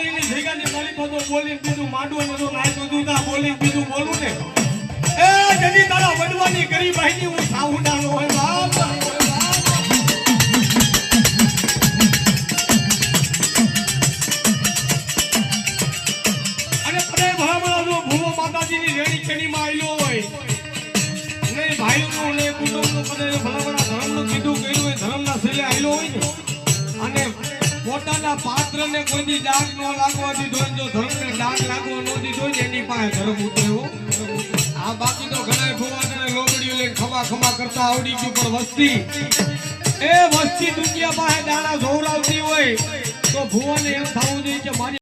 માતાજીની જગ્યાની મારી તો બોલીને બીજું માંડવું નતો નાય તો દૂધા બોલીને બીજું બોલું ને એ જદી તારા વડવાની ગરી બહેની હું સાઉડાનો હોય બાપ અને કદે ભલામણો ભૂવો માતાજીની રેડી કેડીમાં આયલો હોય ને ભાઈઓનું ને કુટુંબનું કદે ભલામણા ધર્મનું કીધું કર્યું હોય ધર્મના છેલ્લે આયલો હોય ને અને પોતાના પાત્રને કોઈ ડાઘ ન લાગવા દીધો જો ધર્મને ડાઘ લાગવા ન દીધો એની પાસે ધર્મ ઉતર્યો આ બાકી તો ઘણા ભુવાને લોબડીઓ લઈને ખમા કરતા આવડી ગયું પણ વસ્તી દુનિયા પાસે દાણા જોવરાવતી હોય તો ભુવાને એમ થવું જોઈએ કે મારી